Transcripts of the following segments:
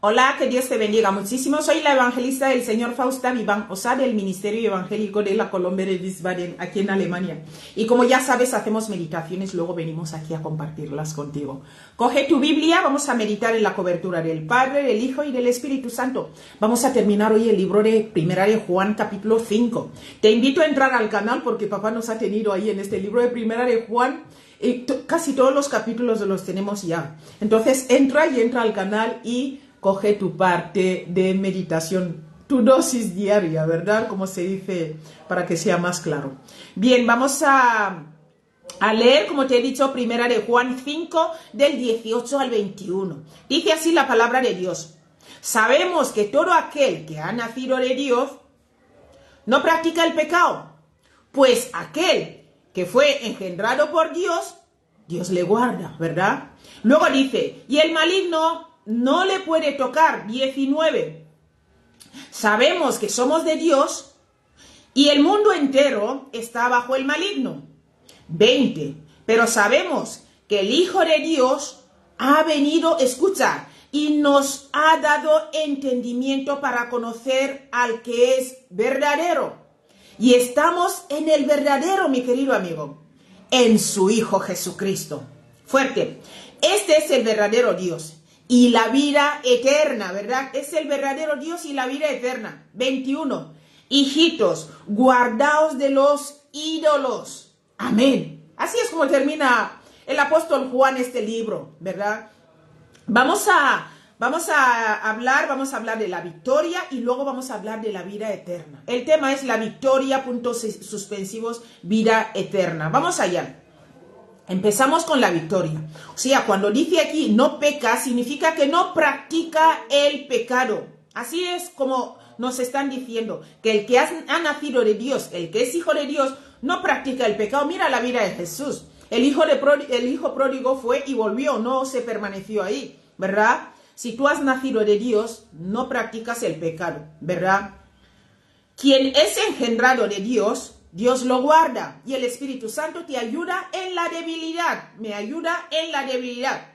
Hola, que Dios te bendiga muchísimo. Soy la evangelista del Señor Fausta Viván Osa del Ministerio Evangélico de la Colombia de Wiesbaden, aquí en Alemania. Y como ya sabes, hacemos meditaciones, luego venimos aquí a compartirlas contigo. Coge tu Biblia, vamos a meditar en la cobertura del Padre, del Hijo y del Espíritu Santo. Vamos a terminar hoy el libro de Primera de Juan, capítulo 5. Te invito a entrar al canal porque papá nos ha tenido ahí en este libro de Primera de Juan. Casi todos los capítulos los tenemos ya. Entonces entra al canal y coge tu parte de meditación, tu dosis diaria, ¿verdad? Como se dice, para que sea más claro. Bien, vamos a leer, como te he dicho, Primera de Juan 5, del 18 al 21. Dice así la palabra de Dios. Sabemos que todo aquel que ha nacido de Dios no practica el pecado, pues aquel que fue engendrado por Dios, Dios le guarda, ¿verdad? Luego dice, y el maligno no le puede tocar. 19. Sabemos que somos de Dios y el mundo entero está bajo el maligno. 20. Pero sabemos que el Hijo de Dios ha venido, escucha, y nos ha dado entendimiento para conocer al que es verdadero. Y estamos en el verdadero, mi querido amigo, en su Hijo Jesucristo. Fuerte. Este es el verdadero Dios y la vida eterna, ¿verdad? Es el verdadero Dios y la vida eterna. 21. Hijitos, guardaos de los ídolos. Amén. Así es como termina el apóstol Juan este libro, ¿verdad? Vamos a hablar de la victoria y luego vamos a hablar de la vida eterna. El tema es la victoria, puntos suspensivos, vida eterna. Vamos allá. Empezamos con la victoria. O sea, cuando dice aquí no peca, significa que no practica el pecado. Así es como nos están diciendo, que el que ha nacido de Dios, el que es hijo de Dios, no practica el pecado. Mira la vida de Jesús. El hijo pródigo fue y volvió, no se permaneció ahí, ¿verdad? Si tú has nacido de Dios, no practicas el pecado, ¿verdad? Quien es engendrado de Dios, Dios lo guarda y el Espíritu Santo te ayuda en la debilidad. Me ayuda en la debilidad.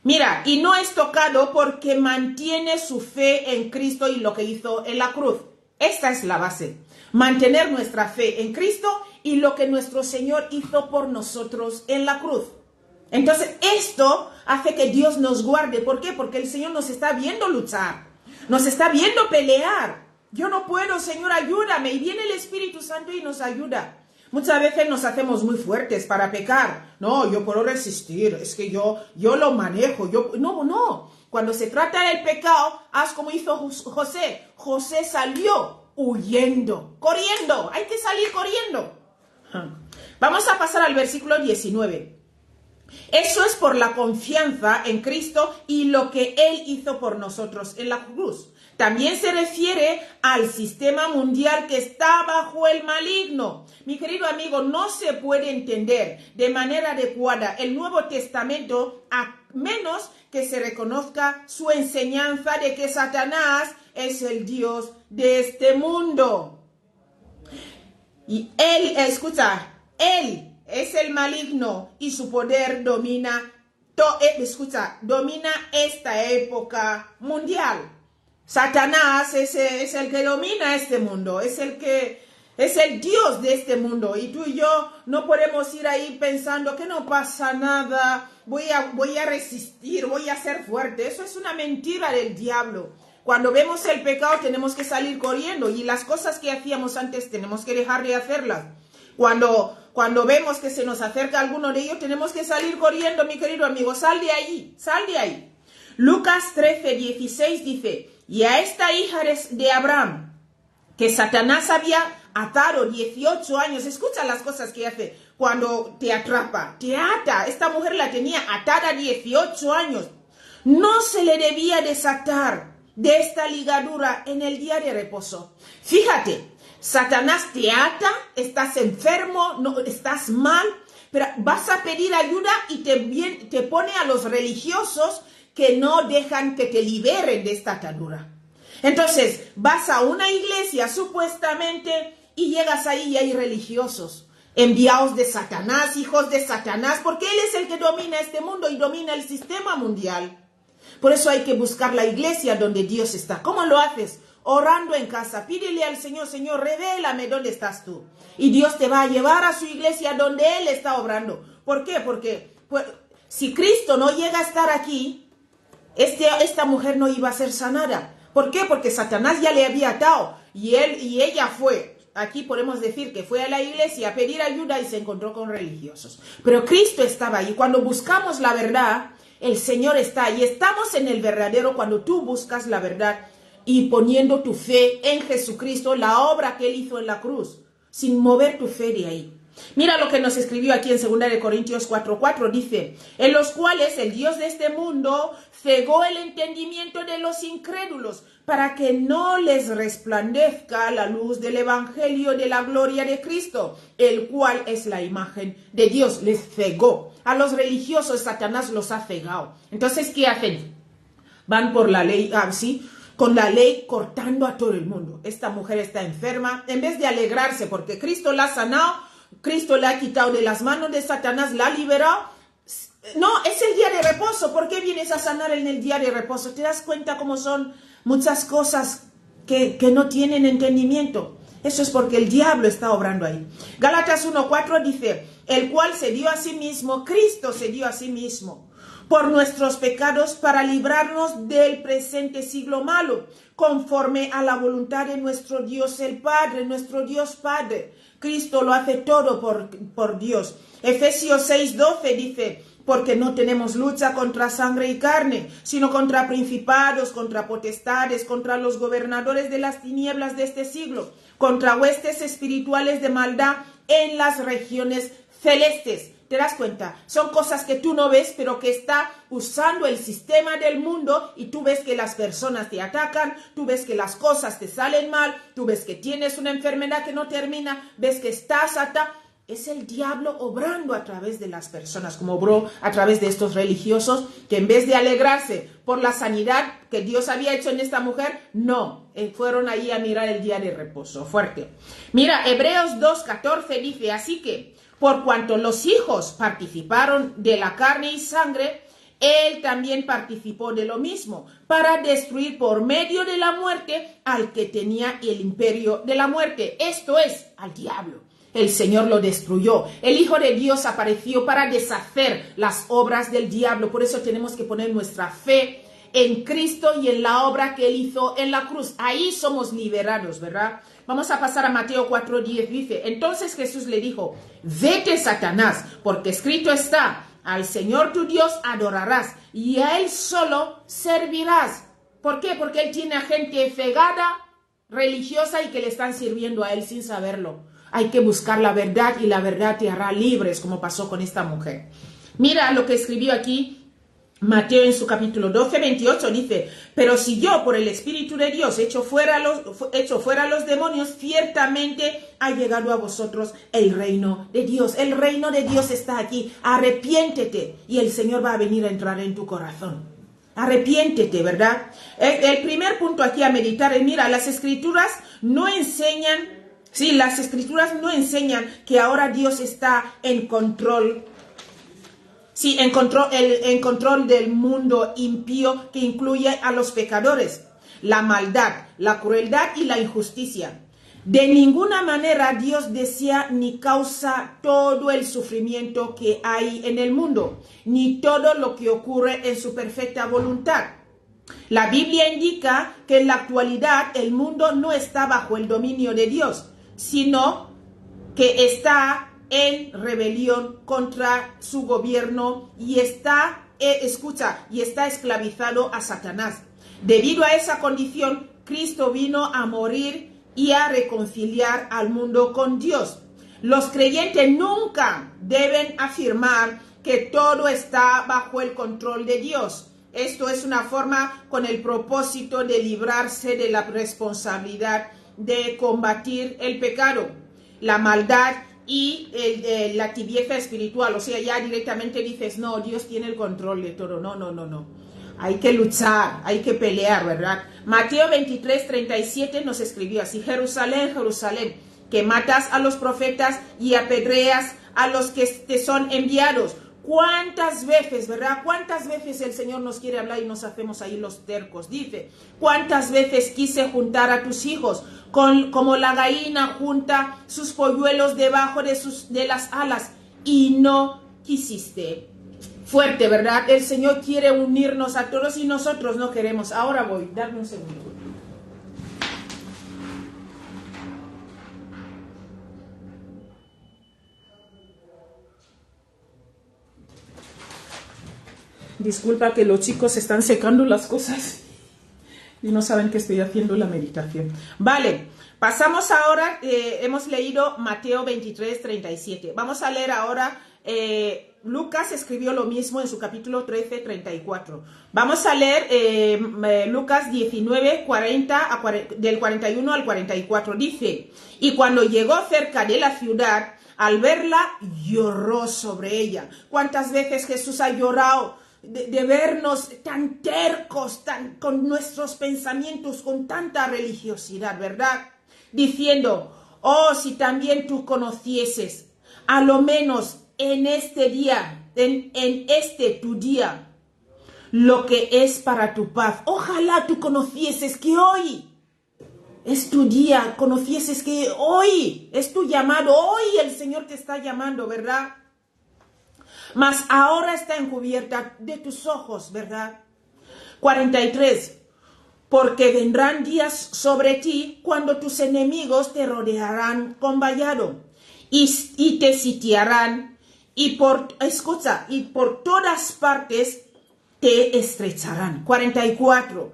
Mira, y no es tocado porque mantiene su fe en Cristo y lo que hizo en la cruz. Esta es la base. Mantener nuestra fe en Cristo y lo que nuestro Señor hizo por nosotros en la cruz. Entonces, esto hace que Dios nos guarde. ¿Por qué? Porque el Señor nos está viendo luchar. Nos está viendo pelear. Yo no puedo, Señor, ayúdame. Y viene el Espíritu Santo y nos ayuda. Muchas veces nos hacemos muy fuertes para pecar. No, yo puedo resistir. Es que yo lo manejo. No. Cuando se trata del pecado, haz como hizo José. José salió huyendo, corriendo. Hay que salir corriendo. Vamos a pasar al versículo 19. Eso es por la confianza en Cristo y lo que Él hizo por nosotros en la cruz. También se refiere al sistema mundial que está bajo el maligno. Mi querido amigo, no se puede entender de manera adecuada el Nuevo Testamento a menos que se reconozca su enseñanza de que Satanás es el Dios de este mundo. Y Él es el maligno y su poder domina esta época mundial. Satanás es el que domina este mundo, es el Dios de este mundo. Y tú y yo no podemos ir ahí pensando que no pasa nada, voy a resistir, voy a ser fuerte. Eso es una mentira del diablo. Cuando vemos el pecado tenemos que salir corriendo y las cosas que hacíamos antes tenemos que dejar de hacerlas. Cuando vemos que se nos acerca alguno de ellos, tenemos que salir corriendo, mi querido amigo. Sal de ahí. Lucas 13:16 dice, y a esta hija de Abraham, que Satanás había atado 18 años, escucha las cosas que hace cuando te atrapa, te ata. Esta mujer la tenía atada 18 años. No se le debía desatar de esta ligadura en el día de reposo. Fíjate. Satanás te ata, estás enfermo, no, estás mal, pero vas a pedir ayuda y te pone a los religiosos que no dejan que te liberen de esta atadura. Entonces, vas a una iglesia supuestamente y llegas ahí y hay religiosos, enviados de Satanás, hijos de Satanás, porque él es el que domina este mundo y domina el sistema mundial. Por eso hay que buscar la iglesia donde Dios está. ¿Cómo lo haces? Orando en casa. Pídele al Señor, Señor, revélame dónde estás tú. Y Dios te va a llevar a su iglesia donde Él está obrando. ¿Por qué? Porque pues, si Cristo no llega a estar aquí, esta mujer no iba a ser sanada. ¿Por qué? Porque Satanás ya le había atado. Y ella fue. Aquí podemos decir que fue a la iglesia a pedir ayuda y se encontró con religiosos. Pero Cristo estaba ahí. Cuando buscamos la verdad, el Señor está ahí. Estamos en el verdadero cuando tú buscas la verdad y poniendo tu fe en Jesucristo, la obra que Él hizo en la cruz, sin mover tu fe de ahí. Mira lo que nos escribió aquí en 2 de Corintios 4:4, dice, en los cuales el Dios de este mundo cegó el entendimiento de los incrédulos, para que no les resplandezca la luz del evangelio de la gloria de Cristo, el cual es la imagen de Dios. Les cegó. A los religiosos Satanás los ha cegado. Entonces, ¿qué hacen? Van por la ley, así, con la ley cortando a todo el mundo. Esta mujer está enferma. En vez de alegrarse porque Cristo la ha sanado, Cristo la ha quitado de las manos de Satanás, la ha liberado. No, es el día de reposo. ¿Por qué vienes a sanar en el día de reposo? ¿Te das cuenta cómo son muchas cosas que no tienen entendimiento? Eso es porque el diablo está obrando ahí. Gálatas 1:4 dice, el cual se dio a sí mismo, Cristo se dio a sí mismo, por nuestros pecados para librarnos del presente siglo malo, conforme a la voluntad de nuestro Dios el Padre, nuestro Dios Padre. Cristo lo hace todo por Dios. Efesios 6:12 dice, porque no tenemos lucha contra sangre y carne, sino contra principados, contra potestades, contra los gobernadores de las tinieblas de este siglo, contra huestes espirituales de maldad en las regiones celestes. ¿Te das cuenta? Son cosas que tú no ves, pero que está usando el sistema del mundo y tú ves que las personas te atacan, tú ves que las cosas te salen mal, tú ves que tienes una enfermedad que no termina, ves que estás atado. Es el diablo obrando a través de las personas, como obró a través de estos religiosos, que en vez de alegrarse por la sanidad que Dios había hecho en esta mujer, no, fueron ahí a mirar el día de reposo. Fuerte. Mira, Hebreos 2:14 dice, así que, por cuanto los hijos participaron de la carne y sangre, Él también participó de lo mismo, para destruir por medio de la muerte al que tenía el imperio de la muerte. Esto es, al diablo. El Señor lo destruyó. El Hijo de Dios apareció para deshacer las obras del diablo. Por eso tenemos que poner nuestra fe en Cristo y en la obra que Él hizo en la cruz. Ahí somos liberados, ¿verdad? Vamos a pasar a Mateo 4:10. Dice, entonces Jesús le dijo, vete, Satanás, porque escrito está, al Señor tu Dios adorarás y a Él solo servirás. ¿Por qué? Porque Él tiene a gente cegada, religiosa y que le están sirviendo a Él sin saberlo. Hay que buscar la verdad y la verdad te hará libres, como pasó con esta mujer. Mira lo que escribió aquí Mateo en su capítulo 12:28, dice, pero si yo por el Espíritu de Dios echo fuera los demonios, ciertamente ha llegado a vosotros el reino de Dios. El reino de Dios está aquí. Arrepiéntete y el Señor va a venir a entrar en tu corazón. Arrepiéntete, ¿verdad? El primer punto aquí a meditar es, mira, las Escrituras no enseñan, sí, las Escrituras no enseñan que ahora Dios está en control. Sí, en control del mundo impío que incluye a los pecadores, la maldad, la crueldad y la injusticia. De ninguna manera Dios desea ni causa todo el sufrimiento que hay en el mundo, ni todo lo que ocurre en su perfecta voluntad. La Biblia indica que en la actualidad el mundo no está bajo el dominio de Dios, sino que está en rebelión contra su gobierno y está esclavizado a Satanás. Debido a esa condición, Cristo vino a morir y a reconciliar al mundo con Dios. Los creyentes nunca deben afirmar que todo está bajo el control de Dios. Esto es una forma con el propósito de librarse de la responsabilidad de combatir el pecado, la maldad y la tibieza espiritual. O sea, ya directamente dices, no, Dios tiene el control de todo. No. Hay que luchar, hay que pelear, ¿verdad? Mateo 23:37 nos escribió así, Jerusalén, Jerusalén, que matas a los profetas y apedreas a los que te son enviados. ¿Cuántas veces, verdad? ¿Cuántas veces el Señor nos quiere hablar y nos hacemos ahí los tercos? Dice, ¿cuántas veces quise juntar a tus hijos como la gallina junta sus polluelos debajo de las alas y no quisiste? Fuerte, ¿verdad? El Señor quiere unirnos a todos y nosotros no queremos. Ahora voy, dame un segundo. Disculpa que los chicos están secando las cosas y no saben que estoy haciendo la meditación. Vale, pasamos ahora, hemos leído Mateo 23, 37. Vamos a leer ahora, Lucas escribió lo mismo en su capítulo 13, 34. Vamos a leer Lucas 19, 40, del 41 al 44. Dice, y cuando llegó cerca de la ciudad, al verla, lloró sobre ella. ¿Cuántas veces Jesús ha llorado de vernos tan tercos, con nuestros pensamientos, con tanta religiosidad, ¿verdad? Diciendo, oh, si también tú conocieses, a lo menos en este día, en este tu día, lo que es para tu paz. Ojalá tú conocieses que hoy es tu día, conocieses que hoy es tu llamado, hoy el Señor te está llamando, ¿verdad? Mas ahora está encubierta de tus ojos, ¿verdad? 43. Porque vendrán días sobre ti cuando tus enemigos te rodearán con vallado y te sitiarán y por todas partes te estrecharán. 44.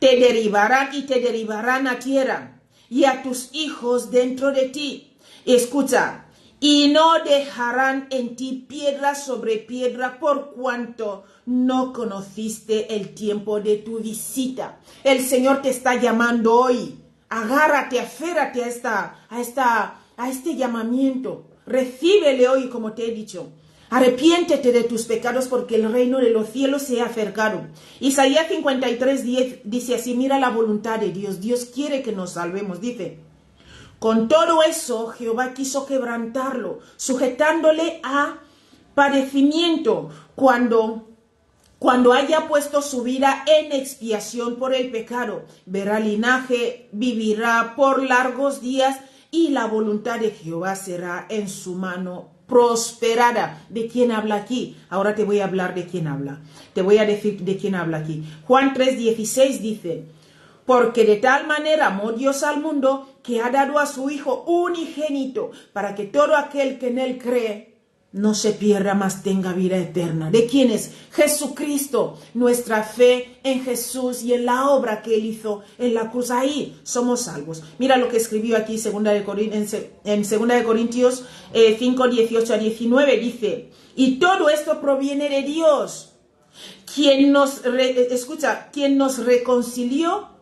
Te derivarán a tierra y a tus hijos dentro de ti. Escucha. Y no dejarán en ti piedra sobre piedra por cuanto no conociste el tiempo de tu visita. El Señor te está llamando hoy. Agárrate, aférrate a este llamamiento. Recíbele hoy, como te he dicho. Arrepiéntete de tus pecados porque el reino de los cielos se ha acercado. Isaías 53:10 dice así, mira la voluntad de Dios. Dios quiere que nos salvemos, dice. Con todo eso, Jehová quiso quebrantarlo, sujetándole a padecimiento cuando haya puesto su vida en expiación por el pecado. Verá linaje, vivirá por largos días y la voluntad de Jehová será en su mano prosperada. ¿De quién habla aquí? Ahora te voy a hablar de quién habla. Te voy a decir de quién habla aquí. Juan 3:16 dice, porque de tal manera amó Dios al mundo que ha dado a su Hijo unigénito para que todo aquel que en él cree no se pierda, mas tenga vida eterna. ¿De quién es? Jesucristo. Nuestra fe en Jesús y en la obra que él hizo en la cruz. Ahí somos salvos. Mira lo que escribió aquí en 2 Corintios 5, 18 a 19. Dice, y todo esto proviene de Dios, quien nos reconcilió.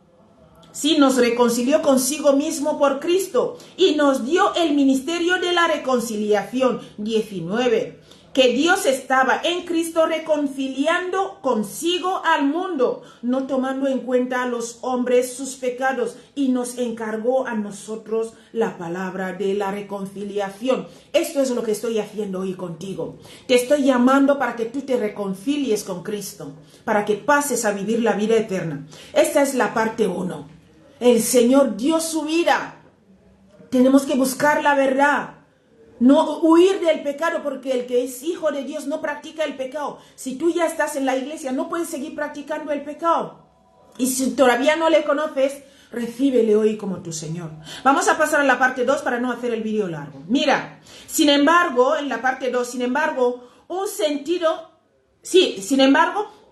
Sí, nos reconcilió consigo mismo por Cristo y nos dio el ministerio de la reconciliación. 19. Que Dios estaba en Cristo reconciliando consigo al mundo, no tomando en cuenta a los hombres sus pecados, y nos encargó a nosotros la palabra de la reconciliación. Esto es lo que estoy haciendo hoy contigo. Te estoy llamando para que tú te reconcilies con Cristo, para que pases a vivir la vida eterna. Esta es la parte 1. El Señor dio su vida. Tenemos que buscar la verdad. No huir del pecado, porque el que es hijo de Dios no practica el pecado. Si tú ya estás en la iglesia, no puedes seguir practicando el pecado. Y si todavía no le conoces, recíbele hoy como tu Señor. Vamos a pasar a la parte 2 para no hacer el vídeo largo. Mira, sin embargo, en la parte 2,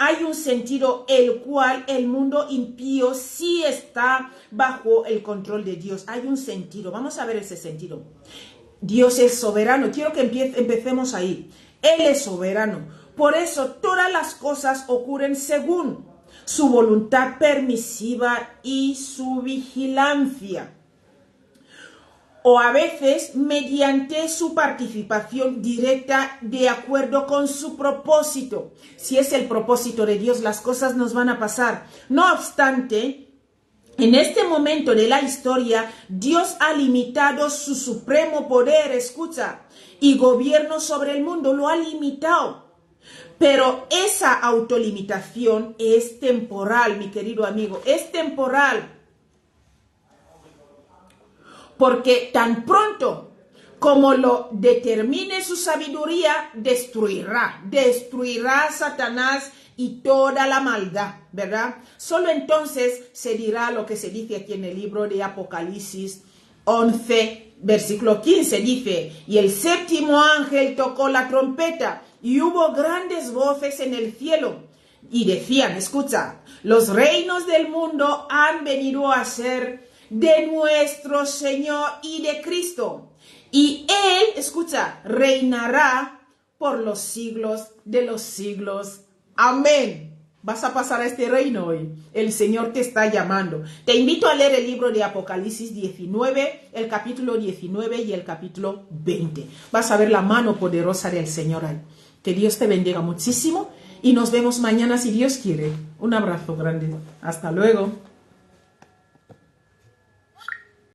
hay un sentido el cual el mundo impío sí está bajo el control de Dios. Hay un sentido. Vamos a ver ese sentido. Dios es soberano. Quiero que empecemos ahí. Él es soberano. Por eso todas las cosas ocurren según su voluntad permisiva y su vigilancia. O a veces mediante su participación directa de acuerdo con su propósito. Si es el propósito de Dios, las cosas nos van a pasar. No obstante, En este momento de la historia, Dios ha limitado su supremo poder, escucha, y gobierno sobre el mundo, lo ha limitado. Pero esa autolimitación es temporal, mi querido amigo, es temporal. Porque tan pronto como lo determine su sabiduría, destruirá a Satanás y toda la maldad, ¿verdad? Solo entonces se dirá lo que se dice aquí en el libro de Apocalipsis 11, versículo 15, dice: y el séptimo ángel tocó la trompeta, y hubo grandes voces en el cielo, y decían, escucha, los reinos del mundo han venido a ser de nuestro Señor y de Cristo, y Él, escucha, reinará por los siglos de los siglos. Amén. Vas a pasar a este reino hoy. El Señor te está llamando. Te invito a leer el libro de Apocalipsis 19, el capítulo 19 y el capítulo 20. Vas a ver la mano poderosa del Señor ahí. Que Dios te bendiga muchísimo y nos vemos mañana si Dios quiere. Un abrazo grande. Hasta luego.